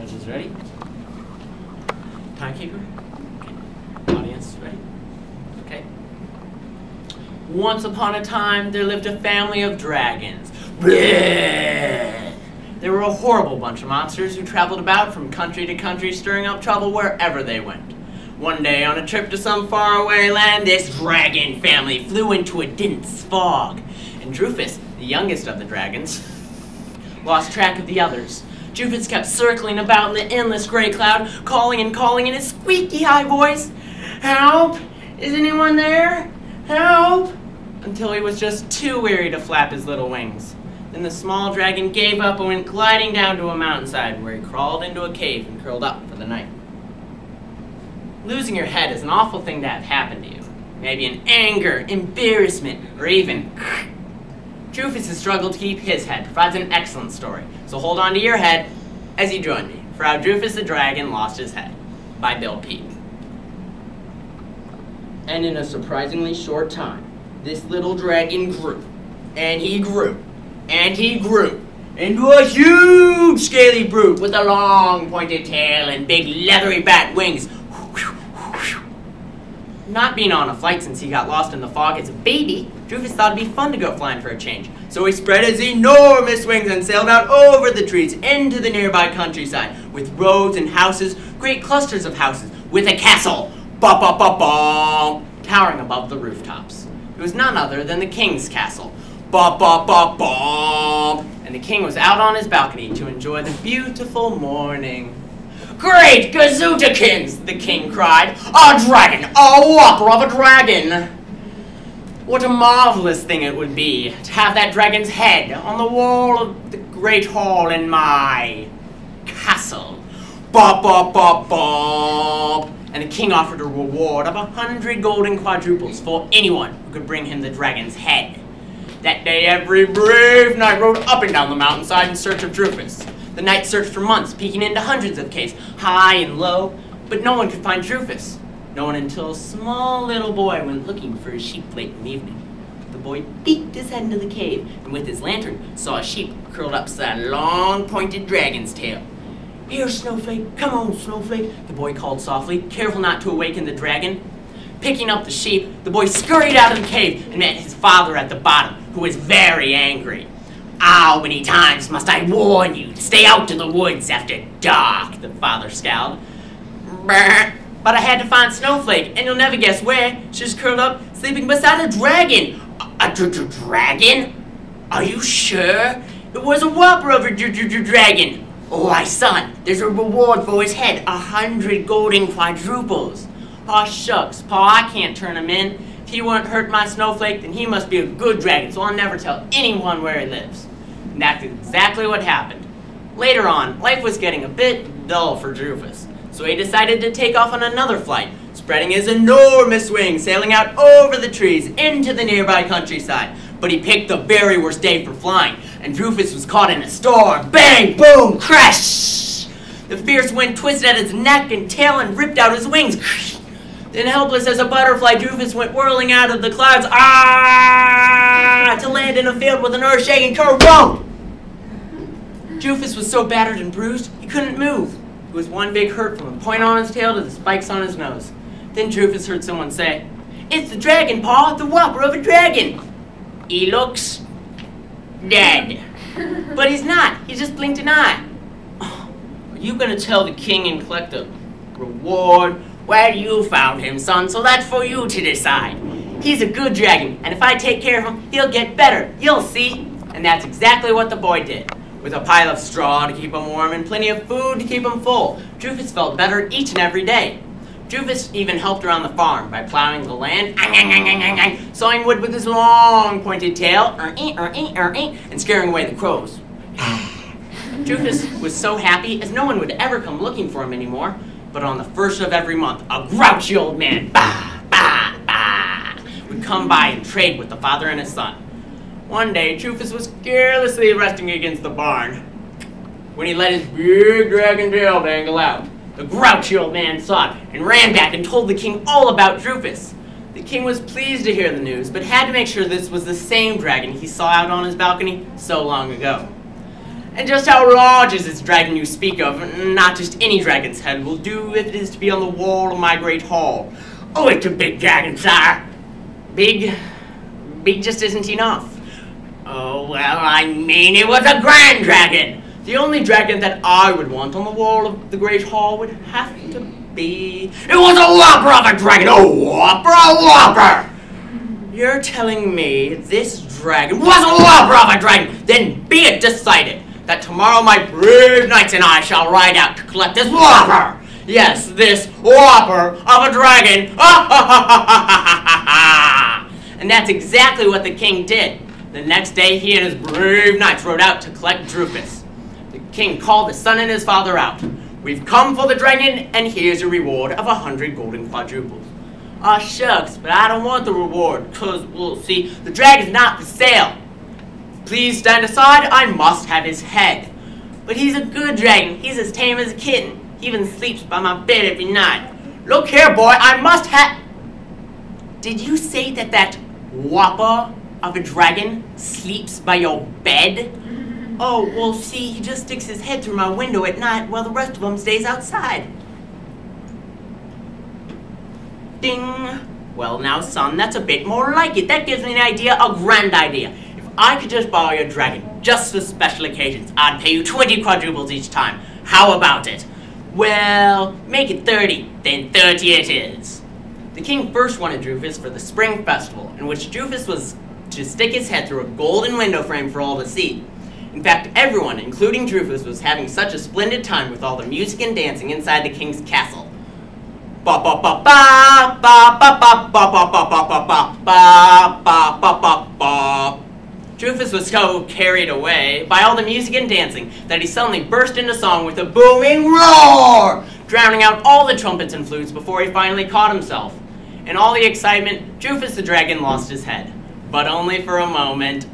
Judges ready? Timekeeper? Okay. Audience ready? Okay. Once upon a time, there lived a family of dragons. Bleh! They were a horrible bunch of monsters who traveled about from country to country, stirring up trouble wherever they went. One day, on a trip to some faraway land, this dragon family flew into a dense fog. And Droofus, the youngest of the dragons, lost track of the others. Droofus kept circling about in the endless gray cloud, calling and calling in his squeaky high voice, "Help! Is anyone there? Help!" Until he was just too weary to flap his little wings. Then the small dragon gave up and went gliding down to a mountainside, where he crawled into a cave and curled up for the night. Losing your head is an awful thing to have happen to you. Maybe in anger, embarrassment, or even Droofus' struggle to keep his head provides an excellent story, so hold on to your head as you join me for How Droofus the Dragon Lost His Head, by Bill Peet. And in a surprisingly short time, this little dragon grew, and he grew, and he grew, into a huge scaly brute with a long pointed tail and big leathery bat wings. Not being on a flight since he got lost in the fog as a baby, Droofus thought it'd be fun to go flying for a change. So he spread his enormous wings and sailed out over the trees into the nearby countryside, with roads and houses, great clusters of houses, with a castle, ba-ba-ba-ba, towering above the rooftops. It was none other than the king's castle, ba-ba-ba-ba, and the king was out on his balcony to enjoy the beautiful morning. "Great gazootikins!" the king cried. "A dragon! A whopper of a dragon!" What a marvelous thing it would be to have that dragon's head on the wall of the great hall in my castle. Bob, bob, bob, bob. And the king offered a reward of 100 golden quadruples for anyone who could bring him the dragon's head. That day, every brave knight rode up and down the mountainside in search of Droofus. The knight searched for months, peeking into hundreds of caves, high and low, but no one could find Droofus. No one until a small little boy went looking for his sheep late in the evening. The boy peeked his head into the cave, and with his lantern, saw a sheep curled up to that long, pointed dragon's tail. "Here, Snowflake, come on, Snowflake," the boy called softly, careful not to awaken the dragon. Picking up the sheep, the boy scurried out of the cave and met his father at the bottom, who was very angry. "How many times must I warn you to stay out of the woods after dark?" the father scowled. "Brr, but I had to find Snowflake, and you'll never guess where. She's curled up, sleeping beside a dragon." A dragon? Are you sure? It was a whopper of a dragon." "Why, son, there's a reward for his head, 100 golden quadruples." "Aw, shucks, Pa, I can't turn him in. If he won't hurt my Snowflake, then he must be a good dragon, so I'll never tell anyone where he lives." And that's exactly what happened. Later on, life was getting a bit dull for Droofus, so he decided to take off on another flight, spreading his enormous wings, sailing out over the trees into the nearby countryside. But he picked the very worst day for flying, and Droofus was caught in a storm. Bang, boom, crash! The fierce wind twisted at his neck and tail and ripped out his wings. Then, helpless as a butterfly, Droofus went whirling out of the clouds, to land in a field with an earth-shaking kerwomp! Droofus was so battered and bruised, he couldn't move. It was one big hurt from the point on his tail to the spikes on his nose. Then Droofus heard someone say, "It's the dragon, Pa, the whopper of a dragon." "He looks dead." "But he's not. He just blinked an eye." "Oh, are you going to tell the king and collect a reward?" "Well, you found him, son, so that's for you to decide. He's a good dragon, and if I take care of him, he'll get better. You'll see." And that's exactly what the boy did. With a pile of straw to keep him warm and plenty of food to keep him full, Droofus felt better each and every day. Droofus even helped around the farm by plowing the land, sawing wood with his long pointed tail, and scaring away the crows. Droofus was so happy as no one would ever come looking for him anymore. But on the first of every month, a grouchy old man, would come by and trade with the father and his son. One day, Droofus was carelessly resting against the barn when he let his big dragon tail dangle out. The grouchy old man saw it and ran back and told the king all about Droofus. The king was pleased to hear the news, but had to make sure this was the same dragon he saw out on his balcony so long ago. And just how large is this dragon you speak of? Not just any dragon's head will do if it is to be on the wall of my great hall. Oh, it's a big dragon, sire. Big just isn't enough. Oh, well, I mean, it was a grand dragon. The only dragon that I would want on the wall of the great hall would have to be... It was a whopper of a dragon! A whopper! You're telling me this dragon was a whopper of a dragon? Then be it decided that tomorrow my brave knights and I shall ride out to collect this whopper! Yes, this whopper of a dragon! And that's exactly what the king did. The next day, he and his brave knights rode out to collect Droofus. The king called his son and his father out. We've come for the dragon, and here's your reward of 100 golden quadruples. Aw, shucks, but I don't want the reward, cause, well, see, the dragon's not for sale. Please stand aside, I must have his head. But he's a good dragon, he's as tame as a kitten. He even sleeps by my bed every night. Look here, boy, I must have... Did you say that whopper of a dragon sleeps by your bed? Oh, well, see, he just sticks his head through my window at night while the rest of him stays outside. Ding! Well, now, son, that's a bit more like it. That gives me an idea, a grand idea. If I could just borrow your dragon, just for special occasions, I'd pay you 20 quadruples each time. How about it? Well, make it 30, then 30 it is. The king first wanted Droofus for the spring festival, in which Droofus was to stick his head through a golden window frame for all to see. In fact, everyone, including Droofus, was having such a splendid time with all the music and dancing inside the king's castle. Ba ba ba ba ba ba ba ba ba ba ba ba ba ba ba ba ba. Droofus was so carried away by all the music and dancing that he suddenly burst into song with a booming roar, drowning out all the trumpets and flutes before he finally caught himself. In all the excitement, Droofus the dragon lost his head, but only for a moment.